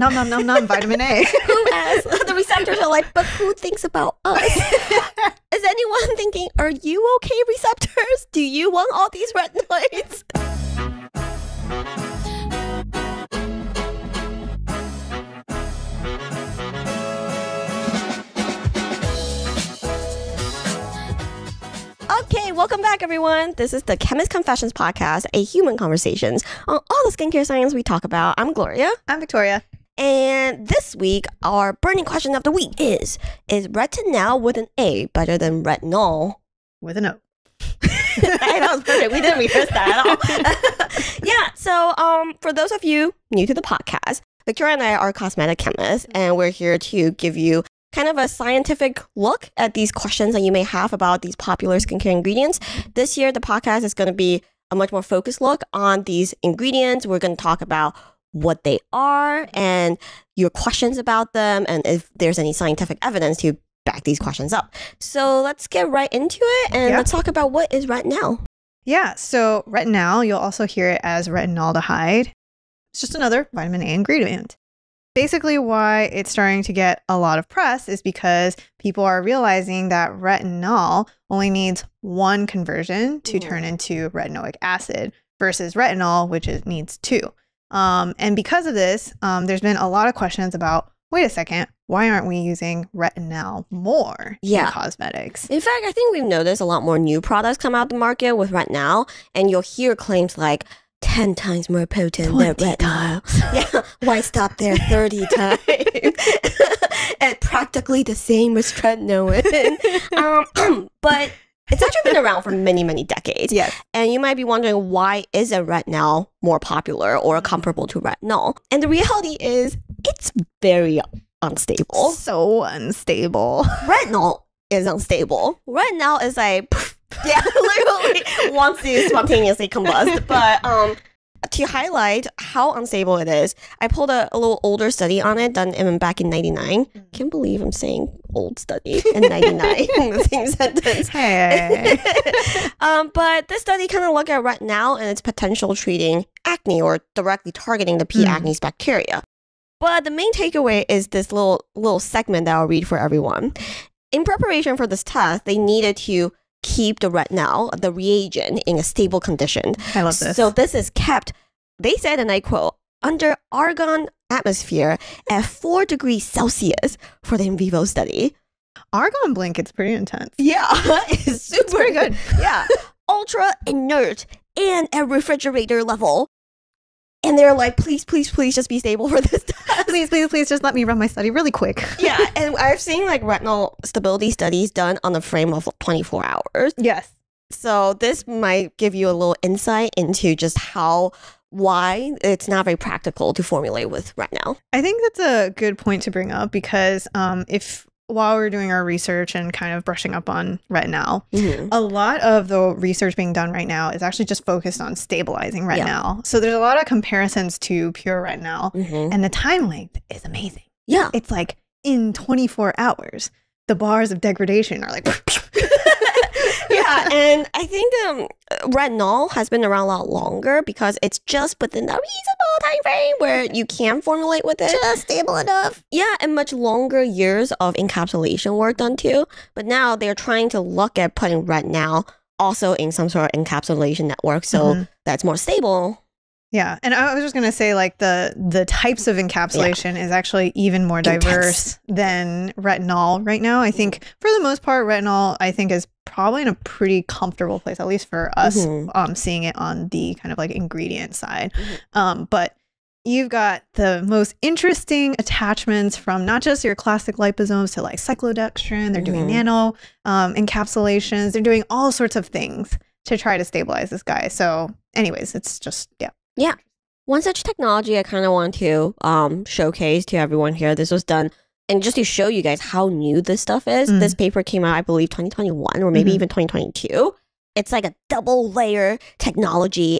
Nom nom nom nom, vitamin A. Who asks? The receptors are like, but who thinks about us? Is anyone thinking, are you okay, receptors? Do you want all these retinoids? Okay, welcome back, everyone. This is the Chemist Confessions podcast, a human conversations on all the skincare science we talk about. I'm Gloria. I'm Victoria. And this week, our burning question of the week is Retinal with an A better than Retinol? With an O. That was perfect. We didn't rehearse that at all. Yeah, so for those of you new to the podcast, Victoria and I are cosmetic chemists, and we're here to give you kind of a scientific look at these questions that you may have about these popular skincare ingredients. This year, the podcast is going to be a much more focused look on these ingredients. We're going to talk about what they are and your questions about them, and if there's any scientific evidence to back these questions up. So let's get right into it, and let's talk about what is retinal. Yeah, so retinal, you'll also hear it as retinaldehyde. It's just another vitamin A ingredient. Basically, why it's starting to get a lot of press is because people are realizing that retinol only needs one conversion to turn into retinoic acid versus retinol, which needs two. And because of this, there's been a lot of questions about, wait a second, why aren't we using retinol more in cosmetics? In fact, I think we've noticed a lot more new products come out the market with retinol, and you'll hear claims like 10 times more potent than retinol. Yeah, why stop there 30 times? And practically the same as tretinoin. But it's actually been around for many, many decades. Yes. And you might be wondering, why is a retinol more popular or comparable to retinol? And the reality is, it's very unstable. So unstable. Retinol is unstable. Retinol is like, literally wants to spontaneously combust. But to highlight how unstable it is, I pulled a little older study on it done back in 99. Can't believe I'm saying old study in 99 in the same sentence. Hey. But this study kind of looked at retinol and its potential treating acne or directly targeting the P. acnes bacteria. But the main takeaway is this little segment that I'll read for everyone. In preparation for this test, they needed to keep the retinol, the reagent, in a stable condition. I love this. So this is kept, they said, and I quote, under argon atmosphere at 4 degrees Celsius for the in vivo study. Argon blink, it's pretty intense. Yeah, it's super pretty good. Yeah, ultra inert and at refrigerator level. And they're like, please, please, please just be stable for this test. Please, please, please just let me run my study really quick. Yeah, and I've seen like retinol stability studies done on the frame of 24 hours. Yes. So this might give you a little insight into just why it's not very practical to formulate with retinol. I think that's a good point to bring up because while we're doing our research and kind of brushing up on retinol, a lot of the research being done right now is actually just focused on stabilizing retinol. Yeah. So there's a lot of comparisons to pure retinol, and the time length is amazing. Yeah. It's like in 24 hours, the bars of degradation are like... Yeah, and I think retinol has been around a lot longer because it's just within a reasonable time frame where you can formulate with it. Just stable enough. Yeah, and much longer years of encapsulation work done too. But now they're trying to look at putting retinol also in some sort of encapsulation network so that's more stable. Yeah, and I was just going to say, like, the types of encapsulation is actually even more diverse than retinol right now. I think, for the most part, retinol, I think, is probably in a pretty comfortable place, at least for us, seeing it on the kind of, like, ingredient side. But you've got the most interesting attachments from not just your classic liposomes to, like, cyclodextrin. They're doing nano encapsulations. They're doing all sorts of things to try to stabilize this guy. So, anyways, it's just, Yeah. One such technology I kind of want to showcase to everyone here. This was done, and just to show you guys how new this stuff is, this paper came out, I believe, 2021 or maybe even 2022. It's like a double layer technology.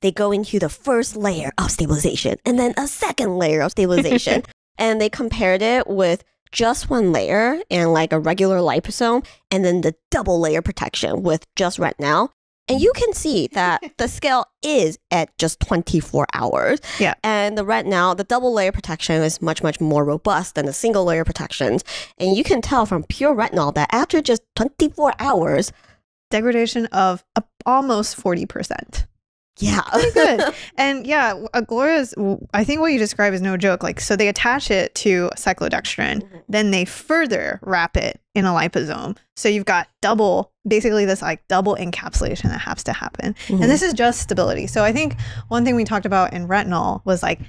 They go into the first layer of stabilization and then a second layer of stabilization. And they compared it with just one layer and like a regular liposome, and then the double layer protection with just retinol. And you can see that the scale is at just 24 hours. Yeah. And the retinol, the double layer protection is much, much more robust than the single layer protections. And you can tell from pure retinol that after just 24 hours, degradation of almost 40%. Yeah. Pretty good. And yeah, Gloria's, I think what you describe is no joke. Like, so they attach it to cyclodextrin, then they further wrap it in a liposome. So you've got basically this like double encapsulation that has to happen. And this is just stability. So I think one thing we talked about in retinol was like,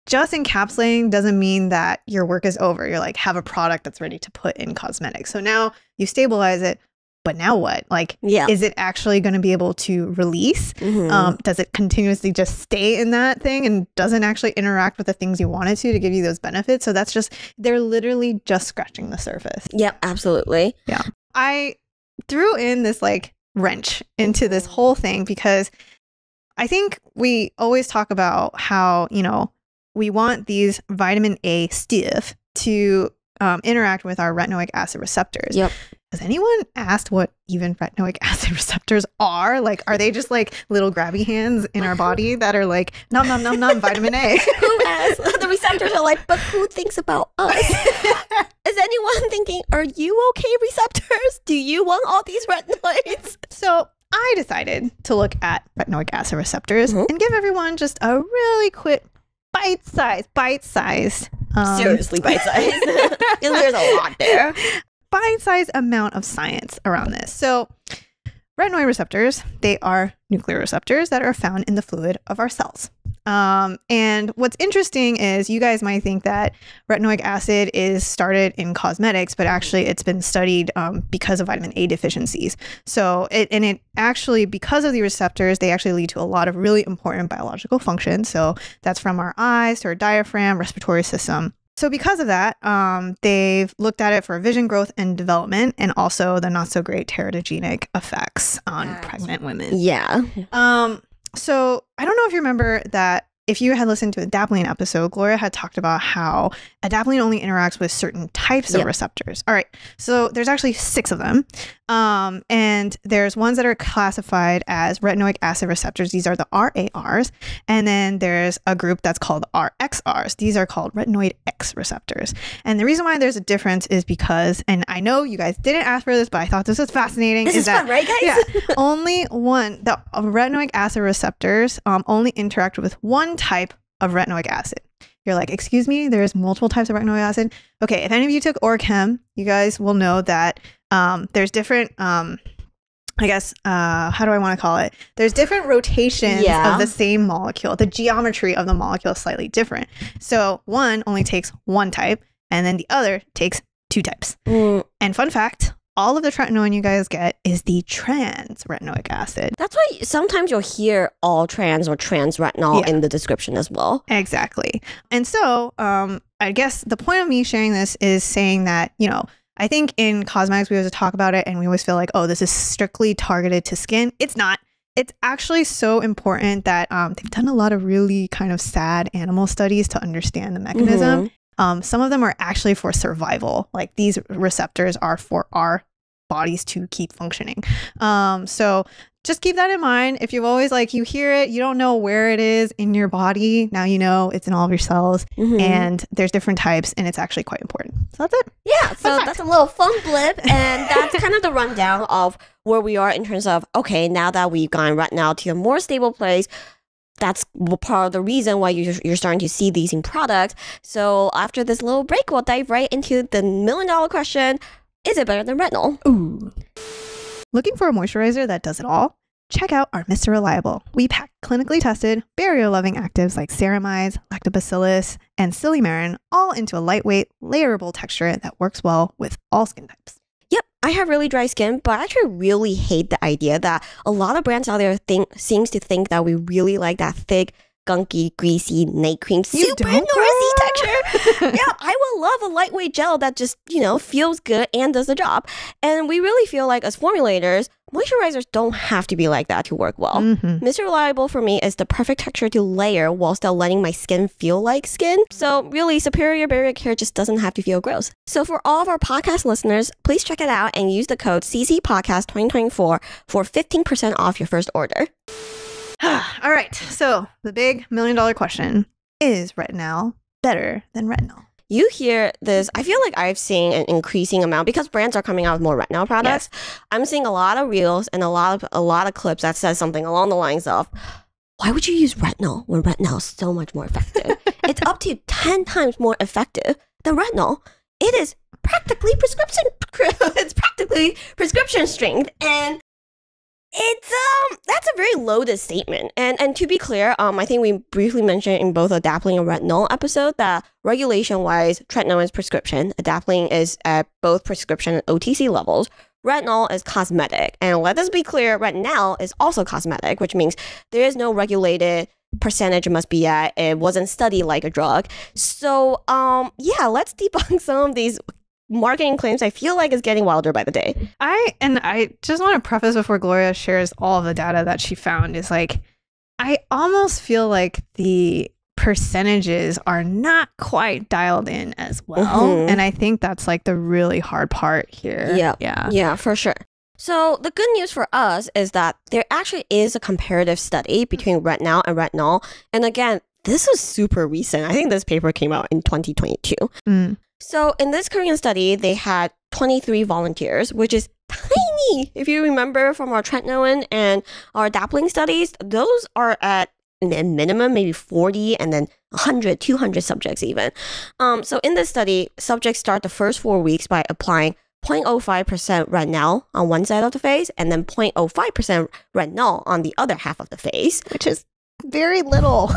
just encapsulating doesn't mean that your work is over. You're like, have a product that's ready to put in cosmetics. So now you stabilize it. But now what? Like, is it actually going to be able to release? Does it continuously just stay in that thing and doesn't actually interact with the things you want it to give you those benefits? So that's just, they're literally just scratching the surface. Yep, absolutely. Yeah. I threw in this like wrench into this whole thing because I think we always talk about how, you know, we want these vitamin A stiff to interact with our retinoic acid receptors. Yep. Has anyone asked what even retinoic acid receptors are? Like, are they just like little grabby hands in our body that are like, nom, nom, nom, nom, vitamin A? Who asked? The receptors are like, but who thinks about us? Is anyone thinking, are you okay, receptors? Do you want all these retinoids? So I decided to look at retinoic acid receptors and give everyone just a really quick bite-sized. Seriously bite-sized. There's a lot there. Bite-sized amount of science around this. So retinoid receptors, they are nuclear receptors that are found in the fluid of our cells. And what's interesting is you guys might think that retinoic acid is started in cosmetics, but actually it's been studied because of vitamin A deficiencies. So it actually, because of the receptors, they actually lead to a lot of really important biological functions. So that's from our eyes to our diaphragm, respiratory system. So because of that, they've looked at it for vision growth and development and also the not so great teratogenic effects on pregnant women. Yeah. So I don't know if you remember that if you had listened to a adapalene episode, Gloria had talked about how adapalene only interacts with certain types of receptors. All right. So there's actually 6 of them. And there's ones that are classified as retinoic acid receptors. These are the RARs. And then there's a group that's called RXRs. These are called retinoid X receptors. And the reason why there's a difference is because, and I know you guys didn't ask for this, but I thought this was fascinating. This is fun, right, guys? Yeah, only the retinoic acid receptors only interact with one type of retinoic acid. You're like, excuse me, there's multiple types of retinoic acid. Okay, if any of you took OrChem, you guys will know that there's different, I guess, how do I want to call it? There's different rotations of the same molecule. The geometry of the molecule is slightly different. So one only takes one type, and then the other takes 2 types. And fun fact, all of the tretinoin you guys get is the trans retinoic acid. That's why sometimes you'll hear all trans or trans retinol in the description as well. Exactly. And so I guess the point of me sharing this is saying that, you know, I think in cosmetics, we always talk about it and we always feel like, oh, this is strictly targeted to skin. It's not. It's actually so important that they've done a lot of really kind of sad animal studies to understand the mechanism. Some of them are actually for survival. Like these receptors are for our bodies to keep functioning. So just keep that in mind. If you've always like, you hear it, you don't know where it is in your body. Now you know it's in all of your cells and there's different types and it's actually quite important. So that's it. Yeah. So that's a little fun blip. And that's kind of the rundown of where we are in terms of, okay, now that we've gone retinol to a more stable place, that's part of the reason why you're starting to see these in products. So after this little break, we'll dive right into the $1 million question. Is it better than retinol? Ooh. Looking for a moisturizer that does it all? Check out our Mr. Reliable. We pack clinically tested, barrier-loving actives like ceramides, lactobacillus, and silymarin all into a lightweight, layerable texture that works well with all skin types. Yep, I have really dry skin, but I actually really hate the idea that a lot of brands out there seems to think that we really like that thick, gunky, greasy night cream, super noisy texture. Yeah, I would love a lightweight gel that just, you know, feels good and does the job. And we really feel like as formulators, moisturizers don't have to be like that to work well. Mr. Reliable for me is the perfect texture to layer while still letting my skin feel like skin. So really, superior barrier care just doesn't have to feel gross. So for all of our podcast listeners, please check it out and use the code CCPodcast2024 for 15% off your first order. All right. So the big $1 million question, is Retinal better than Retinol? You hear this, I feel like I've seen an increasing amount because brands are coming out with more retinol products. Yes. I'm seeing a lot of reels and a lot of clips that says something along the lines of, why would you use retinol when retinol is so much more effective? It's up to 10 times more effective than retinol. It is practically prescription strength, and it's that's a very loaded statement. And to be clear, I think we briefly mentioned in both adapalene and retinol episode that regulation-wise, tretinoin is prescription. Adapalene is at both prescription and OTC levels. Retinol is cosmetic. And let us be clear, retinal is also cosmetic, which means there is no regulated percentage it must be at. It wasn't studied like a drug. So, yeah, let's debunk some of these marketing claims. I feel like it's getting wilder by the day. I just want to preface before Gloria shares all of the data that she found is like, I almost feel like the percentages are not quite dialed in as well. And I think that's like the really hard part here. Yeah, for sure. So the good news for us is that there actually is a comparative study between retinal and retinol. And again, this is super recent. I think this paper came out in 2022. So in this Korean study, they had 23 volunteers, which is tiny. If you remember from our tretinoin and our adapalene studies, those are at a minimum, maybe 40 and then 100, 200 subjects even. So in this study, subjects start the first 4 weeks by applying 0.05% retinol on one side of the face and then 0.05% retinol on the other half of the face. Which is very little.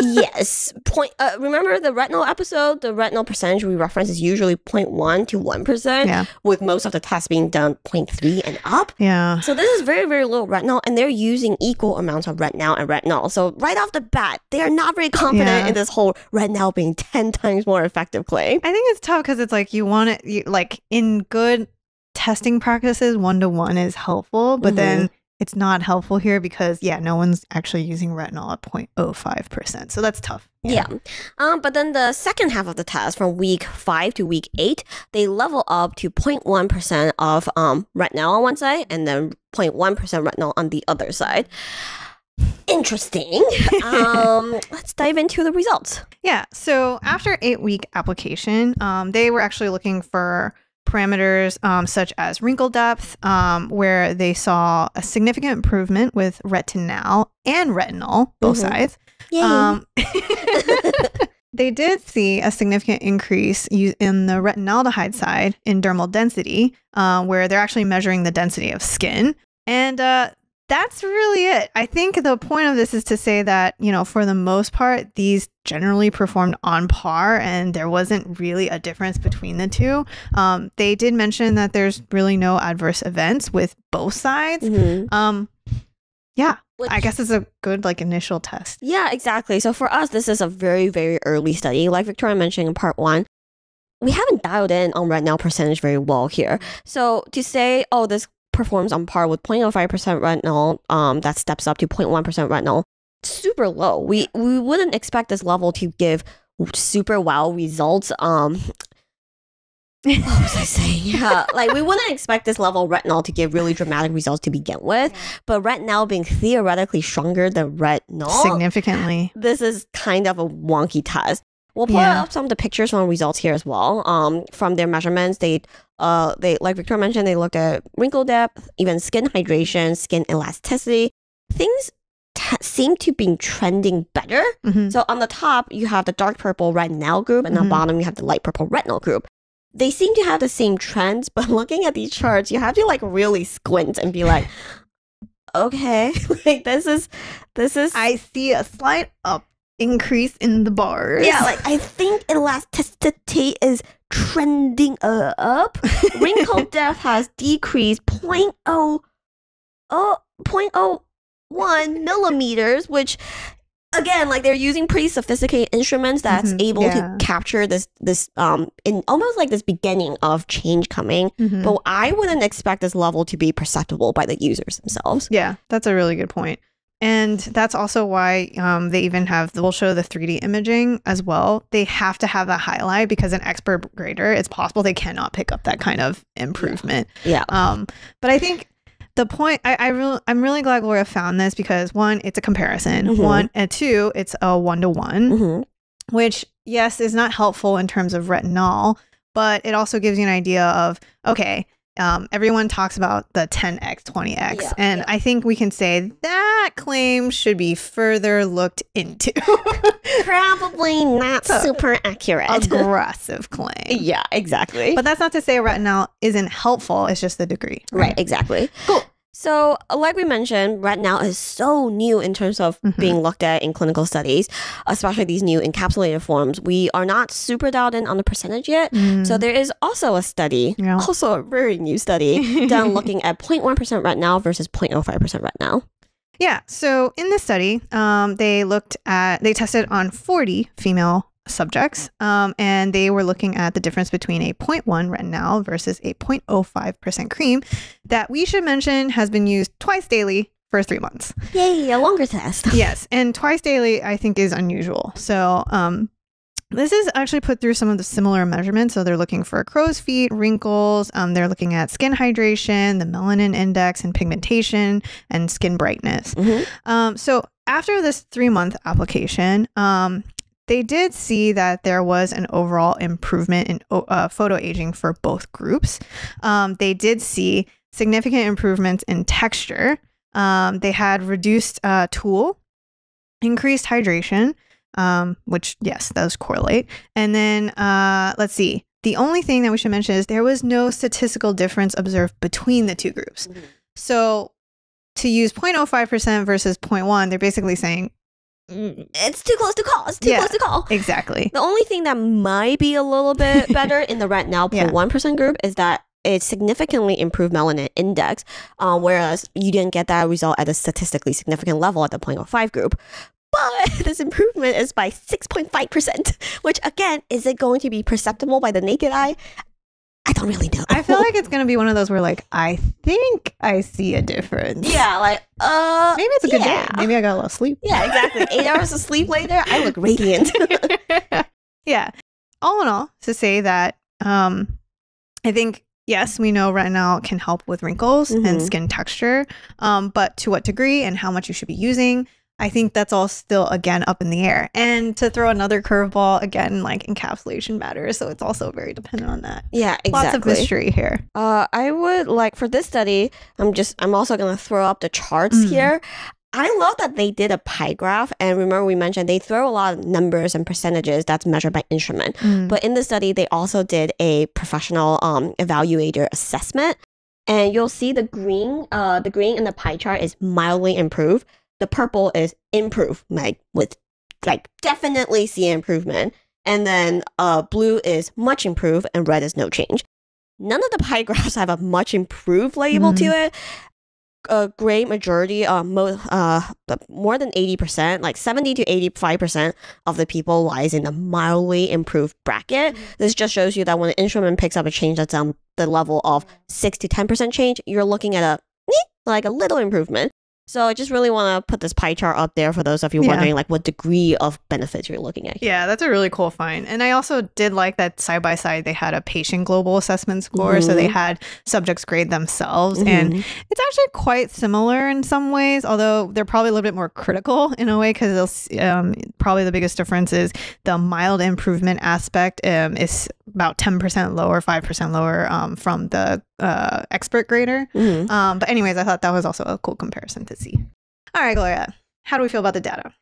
Yes. Remember the retinol episode? The retinol percentage we reference is usually 0.1 to 1%, with most of the tests being done 0.3 and up. Yeah. So this is very, very little retinol, and they're using equal amounts of retinol and retinol. So right off the bat, they are not very confident in this whole retinol being 10 times more effective claim. I think it's tough because it's like you want it, like in good testing practices, 1-to-1 is helpful, but then it's not helpful here because, no one's actually using retinol at 0.05%. So that's tough. Yeah. But then the second half of the test, from week 5 to week 8, they level up to 0.1% of retinol on one side and then 0.1% retinol on the other side. Interesting. Let's dive into the results. Yeah. So after 8-week application, they were actually looking for parameters such as wrinkle depth, where they saw a significant improvement with retinal and retinol, both sides. They did see a significant increase in the retinaldehyde side in dermal density, where they're actually measuring the density of skin. And that's really it. I think the point of this is to say that, for the most part, these generally performed on par and there wasn't really a difference between the two. They did mention that there's really no adverse events with both sides. I guess it's a good initial test. Yeah, exactly. So for us, this is a very, very early study. Like Victoria mentioned in part 1, we haven't dialed in on retinol percentage very well here. So to say, this performs on par with 0.05% retinol, that steps up to 0.1% retinol, super low. We wouldn't expect this level to give super wow results. What was I saying? Yeah, we wouldn't expect this level of retinol to give really dramatic results to begin with, but retinol being theoretically stronger than retinol significantly, this is kind of a wonky test. We'll pull up some of the pictures from results here as well. From their measurements, they like Victoria mentioned, they looked at wrinkle depth, even skin hydration, skin elasticity. Things seem to be trending better. So on the top, you have the dark purple retinal group, and on the bottom, you have the light purple retinol group. They seem to have the same trends, but looking at these charts, you have to really squint and be like, okay, this is. I see a slight increase in the bars. Yeah, I think elasticity is trending up. Wrinkle depth has decreased 0.01 millimeters, which again, like they're using pretty sophisticated instruments that's able to capture this in almost like this beginning of change coming. But I wouldn't expect this level to be perceptible by the users themselves. Yeah, that's a really good point. And that's also why they even we'll show the 3D imaging as well. They have to have that highlight because an expert grader, it's possible they cannot pick up that kind of improvement. Yeah. But I think the point, I'm really glad Gloria found this because one, it's a comparison. One, and two, it's a 1-to-1, which yes, is not helpful in terms of retinol, but it also gives you an idea of, okay, everyone talks about the 10x, 20x, and I think we can say that claim should be further looked into. Probably not super accurate. Aggressive claim. Yeah, exactly. But that's not to say retinol isn't helpful. It's just the degree. Right, exactly. Cool. So like we mentioned, retinal is so new in terms of being looked at in clinical studies, especially these new encapsulated forms. We are not super dialed in on the percentage yet. So there is also a study, also a very new study, done looking at 0.1% retinal versus 0.05% retinal. Yeah. So in this study, they tested on 40 female subjects, and they were looking at the difference between a 0.1 retinal versus a 0.05% cream that we should mention has been used twice daily for 3 months. Yay, a longer test. Yes, and twice daily I think is unusual. So this is actually put through some of the similar measurements. So they're looking for crow's feet, wrinkles. They're looking at skin hydration, the melanin index and pigmentation, and skin brightness. So after this 3-month application, they did see that there was an overall improvement in photo aging for both groups. They did see significant improvements in texture. They had reduced tool, increased hydration, which, yes, those correlate. And then let's see. The only thing that we should mention is there was no statistical difference observed between the two groups. So to use 0.05% versus 0.1, they're basically saying, it's too close to call. It's too close to call. Exactly. The only thing that might be a little bit better in the retinal 0.1% group is that it significantly improved melanin index, whereas you didn't get that result at a statistically significant level at the 0.05 group. But this improvement is by 6.5%, which again, is it going to be perceptible by the naked eye? I don't really know. I feel like it's going to be one of those where like, I think I see a difference. Yeah, like, maybe it's a good day. Maybe I got a little sleep. Yeah, exactly. 8 hours of sleep later, I look radiant. Yeah. All in all, to say that I think, yes, we know retinol can help with wrinkles and skin texture, but to what degree and how much you should be using, I think that's all still, again, up in the air. And to throw another curveball, again, like encapsulation matters. So it's also very dependent on that. Yeah, exactly. Lots of mystery here. I would like, for this study, I'm also going to throw up the charts here. I love that they did a pie graph. And remember we mentioned they throw a lot of numbers and percentages that's measured by instrument. But in the study, they also did a professional evaluator assessment. And you'll see the green in the pie chart is mildly improved. The purple is improved, definitely see improvement. And then blue is much improved and red is no change. None of the pie graphs have a much improved label to it. A great majority, more than 80%, like 70 to 85% of the people lies in the mildly improved bracket. This just shows you that when an instrument picks up a change that's on the level of 6 to 10% change, you're looking at a little improvement. So I just really want to put this pie chart up there for those of you wondering like what degree of benefits you're looking at. Yeah, that's a really cool find. And I also did like that side by side they had a patient global assessment score. So they had subjects grade themselves. And it's actually quite similar in some ways, although they're probably a little bit more critical in a way because probably the biggest difference is the mild improvement aspect is about 10% lower, 5% lower from the expert grader. But anyways, I thought that was also a cool comparison to see. All right, Gloria, how do we feel about the data?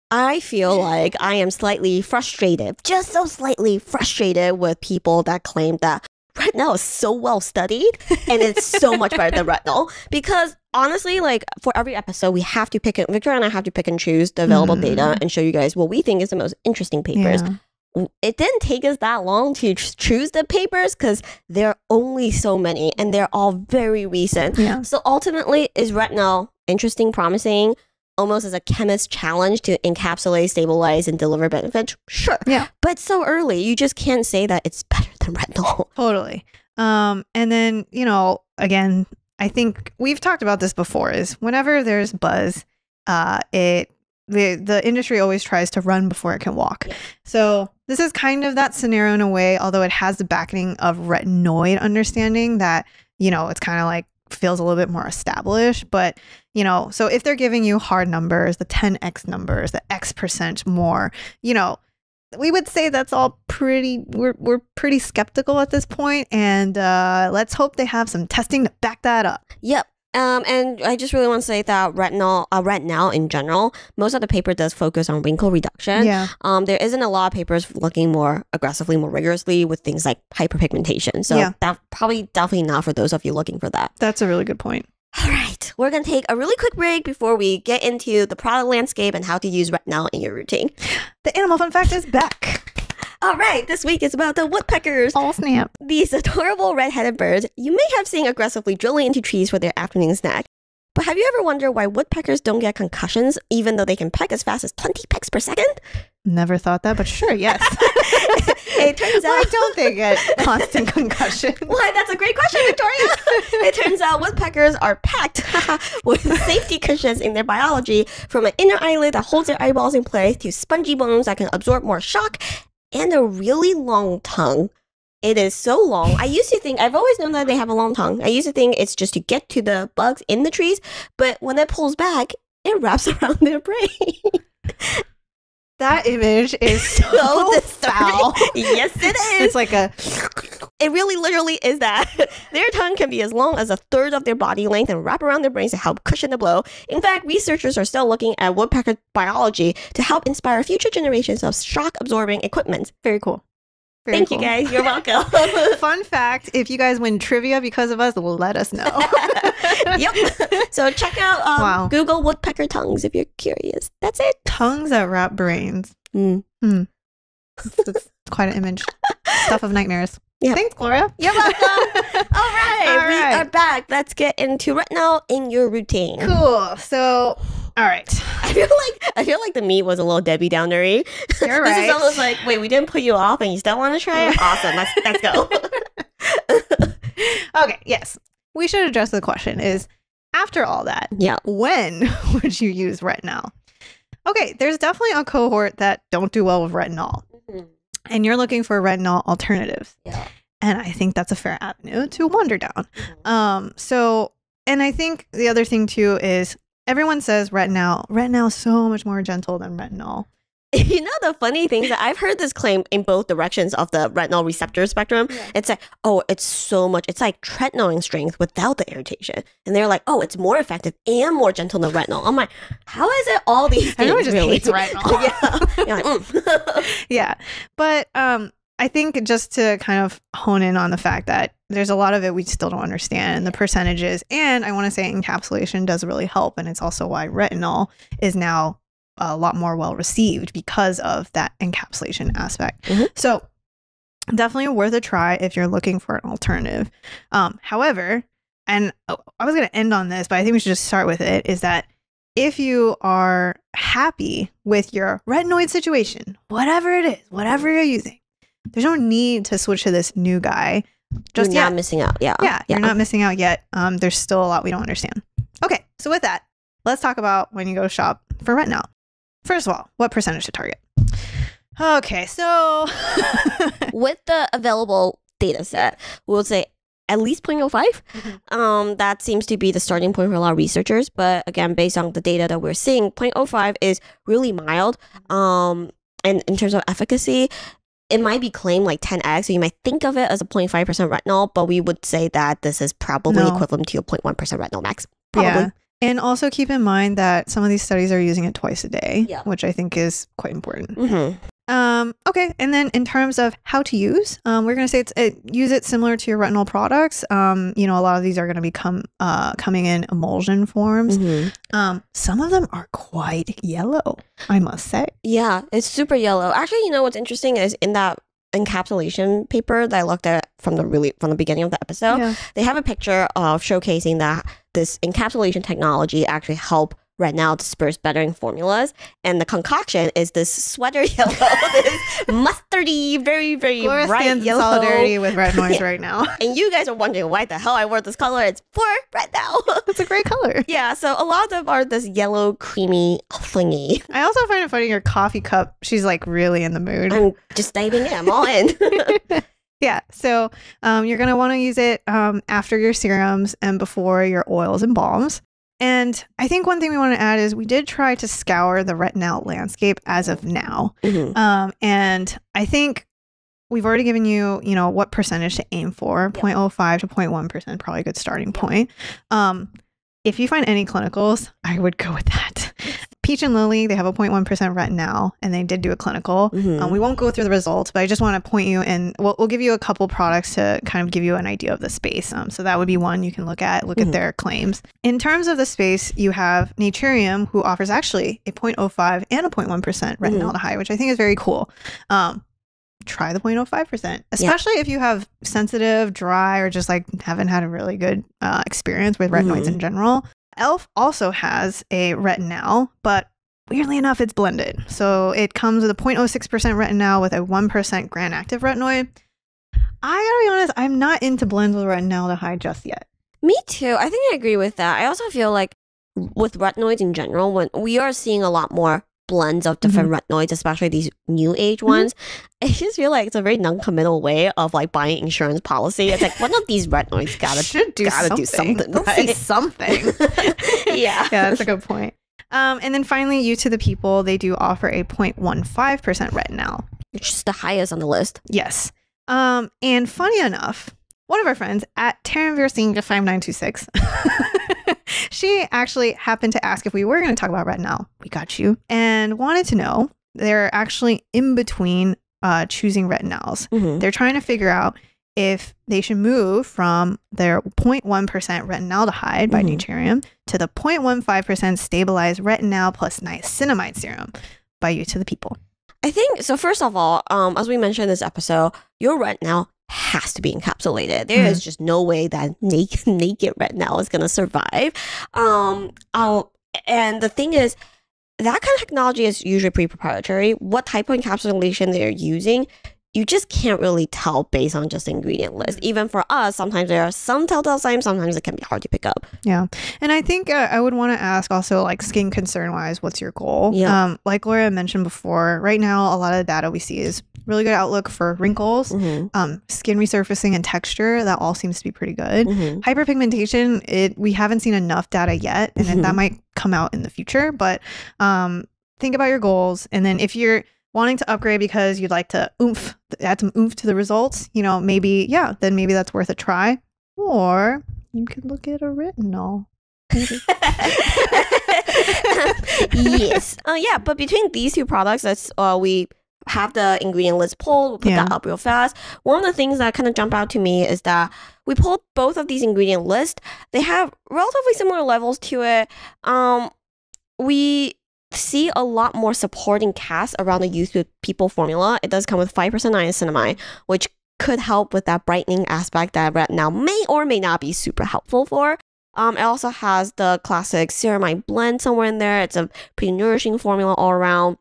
I feel like I am slightly frustrated, just so slightly frustrated with people that claim that retinol is so well studied and it's so much better than retinol. Because honestly, like for every episode, we have to Victoria and I have to pick and choose the available data and show you guys what we think is the most interesting papers. It didn't take us that long to choose the papers because there are only so many and they're all very recent. So ultimately, is retinol interesting, promising? almost as a chemist challenge to encapsulate, stabilize, and deliver benefits. Sure. Yeah. But it's so early. You just can't say that it's better than retinol. Totally. And then, again, I think we've talked about this before, is whenever there's buzz, the industry always tries to run before it can walk. Yeah. So this is kind of that scenario in a way, although it has the backing of retinoid understanding that, it's kind of like feels a little bit more established. But, so if they're giving you hard numbers, the 10x numbers, the X% more, we would say that's all we're pretty skeptical at this point, and let's hope they have some testing to back that up. Yep. And I just really want to say that retinal in general, most of the paper does focus on wrinkle reduction. Yeah. There isn't a lot of papers looking more aggressively, more rigorously with things like hyperpigmentation. So that probably definitely not for those of you looking for that. That's a really good point. All right, we're going to take a really quick break before we get into the product landscape and how to use retinol in your routine. The animal fun fact is back. All right, this week is about the woodpeckers. Oh, snap. These adorable red-headed birds you may have seen aggressively drilling into trees for their afternoon snack. But have you ever wondered why woodpeckers don't get concussions even though they can peck as fast as 20 pecks per second? Never thought that, but sure, yes. It turns out... Why don't they get constant concussion? Why, that's a great question, Victoria. It turns out woodpeckers are packed with safety cushions in their biology, from an inner eyelid that holds their eyeballs in place to spongy bones that can absorb more shock, and a really long tongue. It is so long. I've always known that they have a long tongue. I used to think it's just to get to the bugs in the trees, but when it pulls back, it wraps around their brain. That image is so foul. Yes, it is. It's like It really literally is that. Their tongue can be as long as a third of their body length and wrap around their brains to help cushion the blow. In fact, researchers are still looking at woodpecker biology to help inspire future generations of shock-absorbing equipment. very cool. Thank you, guys. You're welcome. Fun fact, if you guys win trivia because of us, let us know. Yep. So check out Google woodpecker tongues if you're curious. That's it. Tongues that wrap brains. It's quite an image. Stuff of nightmares. Yep. Thanks, Gloria. You're welcome. All right. We are back. Let's get into retinol in your routine. Cool. So, all right. I feel like the meat was a little Debbie Downery. You're right. This is almost like, wait, we didn't put you off and you still want to try it? Awesome. Let's go. Okay. Yes. We should address the question is, after all that, when would you use retinol? Okay. There's definitely a cohort that don't do well with retinol. Mm-hmm. And you're looking for retinol alternatives. Yeah. And I think that's a fair avenue to wander down. Mm-hmm. And I think the other thing too is everyone says retinol is so much more gentle than retinol. You know, the funny thing is that I've heard this claim in both directions of the retinol receptor spectrum. Yeah. It's like, oh, it's like tretinoin strength without the irritation. And they're like, oh, it's more effective and more gentle than retinol. I'm like, how is it all these things? Everyone just hates retinol. Yeah. You're like, Yeah. But I think just to kind of hone in on the fact that there's a lot of it we still don't understand, the percentages. And I want to say encapsulation does really help. And it's also why retinol is now a lot more well received because of that encapsulation aspect. Mm-hmm. So definitely worth a try if you're looking for an alternative. However, and I was going to end on this, but I think we should just start with it, is that if you are happy with your retinoid situation, whatever it is, whatever you're using, there's no need to switch to this new guy. Just you're not missing out. Yeah, you're not missing out yet. There's still a lot we don't understand. Okay, so with that, let's talk about when you go shop for retinol. First of all, what percentage to target? Okay, so with the available data set, we'll say at least 0.05. Mm-hmm. That seems to be the starting point for a lot of researchers. But again, based on the data that we're seeing, 0.05 is really mild. And in terms of efficacy, it might be claimed like 10x. So you might think of it as a 0.5% retinol, but we would say that this is probably equivalent to a 0.1% retinol max. Probably. Yeah. And also keep in mind that some of these studies are using it twice a day, which I think is quite important. Mm-hmm. Okay, and then in terms of how to use, we're going to say use it similar to your retinol products. A lot of these are going to be coming in emulsion forms. Mm-hmm. Some of them are quite yellow, I must say. Yeah, it's super yellow. Actually, what's interesting is in that encapsulation paper that I looked at from the beginning of the episode, they have a picture of showcasing that this encapsulation technology actually help retinol dispersed bettering formulas. And the concoction is this sweater yellow, this mustardy, very, very Laura bright stands in yellow. solidarity with retinoids right now. And you guys are wondering why the hell I wore this color. It's for retinol. It's a great color. Yeah, so a lot of them are this yellow, creamy thingy. I also find it funny your coffee cup. She's like really in the mood. I'm just diving in. I'm all in. Yeah, so you're going to want to use it after your serums and before your oils and balms. And I think one thing we want to add is we did try to scour the retinol landscape as of now. And I think we've already given you, what percentage to aim for. 0.05 to 0.1%, probably a good starting point. If you find any clinicals, I would go with that. Peach and Lily, they have a 0.1% retinol, and they did do a clinical. We won't go through the results, but I just want to point you in. We'll give you a couple products to kind of give you an idea of the space. So that would be one you can look at their claims. In terms of the space, you have Naturium, who offers actually a 0.05 and a 0.1% retinaldehyde, which I think is very cool. Try the 0.05%, especially if you have sensitive, dry, or just like haven't had a really good experience with retinoids in general. e.l.f. also has a retinal, but weirdly enough, it's blended. So it comes with a 0.06% retinal with a 1% gram active retinoid. I gotta be honest, I'm not into blends with retinaldehyde just yet. Me too. I think I agree with that. I also feel like with retinoids in general, when we are seeing a lot more blends of different retinoids, especially these new age ones, I just feel like it's a very non-committal way of like buying insurance policy. It's like one of these retinoids gotta do something. Let's see something. Yeah, that's a good point. And then finally, You to the People, they do offer a 0.15% retinol, which is the highest on the list. Yes. And funny enough, one of our friends at Taryn Versing 5926, she actually happened to ask if we were going to talk about retinol. We got you. And wanted to know, they're actually in between choosing retinols. They're trying to figure out if they should move from their 0.1% retinaldehyde by Naturium to the 0.15% stabilized retinol plus niacinamide serum by You to the People. I think, so first of all, as we mentioned in this episode, your retinol has to be encapsulated. There is just no way that naked retinol is going to survive. And the thing is, that kind of technology is usually pretty proprietary. What type of encapsulation they're using, you just can't really tell based on just the ingredient list. Even for us, sometimes there are some telltale signs, sometimes it can be hard to pick up. Yeah. And I think I would want to ask also, like, skin concern wise, what's your goal? Yeah. Like Laura mentioned before, right now, a lot of the data we see is really good outlook for wrinkles, skin resurfacing and texture. That all seems to be pretty good. Hyperpigmentation, we haven't seen enough data yet, and that might come out in the future. But think about your goals. And then if you're wanting to upgrade because you'd like to add some oomph to the results, maybe that's worth a try. Or you could look at a retinol. Yes. But between these two products, we have the ingredient list pulled. We'll put that up real fast. One of the things that kind of jump out to me is that we pulled both of these ingredient lists. They have relatively similar levels to it. We see a lot more supporting cast around the You to the People formula. It does come with 5% niacinamide, which could help with that brightening aspect that retinol may or may not be super helpful for. It also has the classic ceramide blend somewhere in there. It's a pretty nourishing formula all around.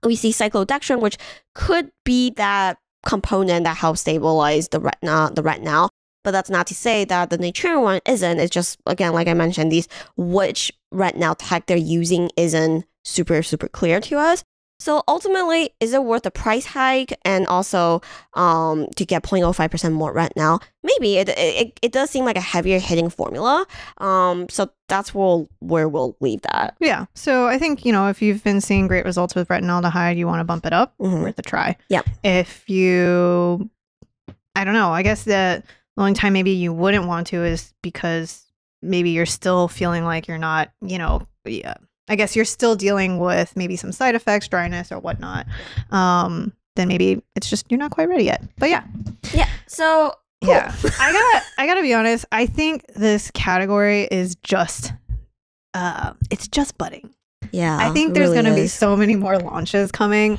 We see cyclodextrin, which could be that component that helps stabilize the retinol. But that's not to say that the Naturium one isn't. It's just, again, like I mentioned, which retinol tech they're using isn't super, super clear to us. So ultimately, is it worth the price hike and also to get 0.05% more retinol? Maybe. It does seem like a heavier hitting formula. So that's where we'll leave that. Yeah. So I think, if you've been seeing great results with retinaldehyde, you want to bump it up, worth a try. Yeah. If you, I don't know, I guess the only time maybe you wouldn't want to is because maybe you're still feeling like you're not, I guess you're still dealing with maybe some side effects, dryness or whatnot. Then maybe it's just you're not quite ready yet. But yeah. So cool. Yeah, I gotta be honest. I think this category is just it's just budding. Yeah, I think there's gonna be so many more launches coming.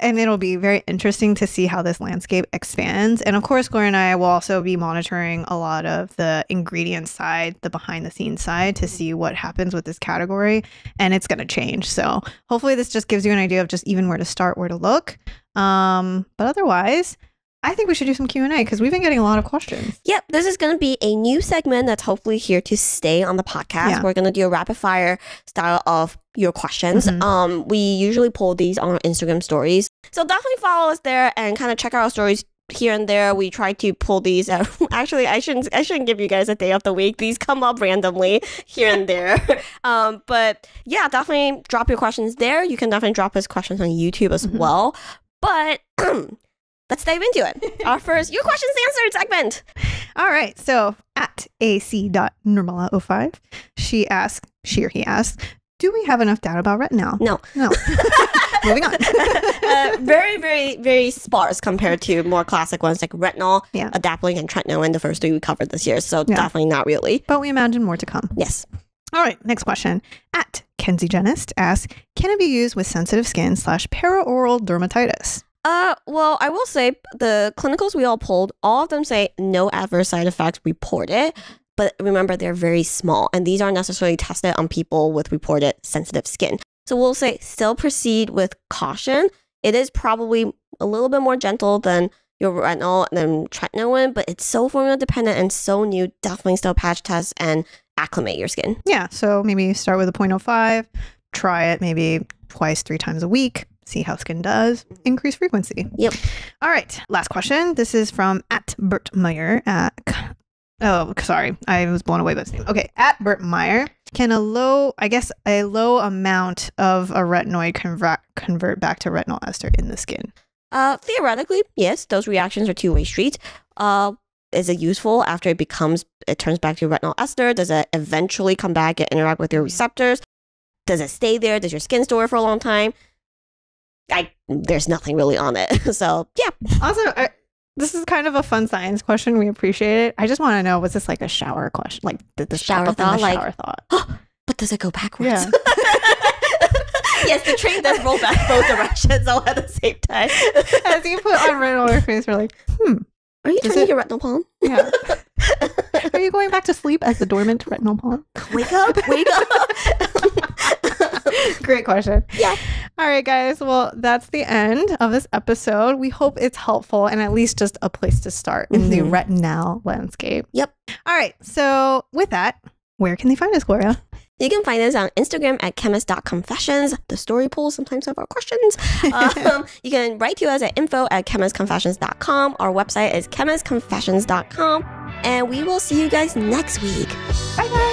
And it'll be very interesting to see how this landscape expands. And of course, Gloria and I will also be monitoring a lot of the ingredient side, the behind the scenes side, to see what happens with this category. And it's going to change. So hopefully this just gives you an idea of just even where to start, where to look. But otherwise, I think we should do some Q&A because we've been getting a lot of questions. Yep, this is going to be a new segment that's hopefully here to stay on the podcast. Yeah. We're going to do a rapid fire style of your questions. We usually poll these on our Instagram stories. So definitely follow us there and kind of check out our stories here and there. We try to pull these out. Actually, I shouldn't give you guys a day of the week. These come up randomly here and there. But yeah, definitely drop your questions there. You can definitely drop us questions on YouTube as well. But let's dive into it. Our first Your Questions Answered segment. All right. So at ac.normala05, she or he asked, do we have enough data about retinol? No. Moving on. Very, very, very sparse compared to more classic ones like retinol, adapalene, and tretinoin, the first 3 we covered this year. So definitely not really. But we imagine more to come. Yes. All right. Next question. At Kenzie Genist asks, can it be used with sensitive skin / paraoral dermatitis? Well, I will say the clinicals we all pulled, all of them say no adverse side effects reported. But remember, they're very small, and these aren't necessarily tested on people with reported sensitive skin. So we'll say still proceed with caution. It is probably a little bit more gentle than your retinol and tretinoin, but it's so formula dependent and so new. Definitely still patch test and acclimate your skin. Yeah, so maybe start with a 0.05, try it maybe 2-3 times a week. See how skin does. Increase frequency. Yep. All right. Last question. This is from at Bert Meyer. Oh, sorry. I was blown away by this name. Okay. At Bert Meyer. Can a low amount of a retinoid convert back to retinol ester in the skin? Theoretically, yes. Those reactions are two-way streets. Is it useful after it turns back to retinol ester? Does it eventually come back and interact with your receptors? Does it stay there? Does your skin store it for a long time? There's nothing really on it. So, yeah. Also, this is kind of a fun science question. We appreciate it. I just want to know, was this like a shower question? Like, did the shower thought? But does it go backwards? Yeah. Yes, the train does roll back both directions all at the same time. As you put on retinol on your face, we're like, Are you turning your retinal palm? Yeah. Are you going back to sleep as the dormant retinal palm? Wake up. Great question. Yeah. All right, guys. Well, that's the end of this episode. We hope it's helpful and at least just a place to start in the retinal landscape. Yep. All right. So with that, where can they find us, Gloria? You can find us on Instagram at chemist.confessions. The story polls sometimes have our questions. You can write to us at info@chemistconfessions.com. Our website is chemistconfessions.com. And we will see you guys next week. Bye, guys.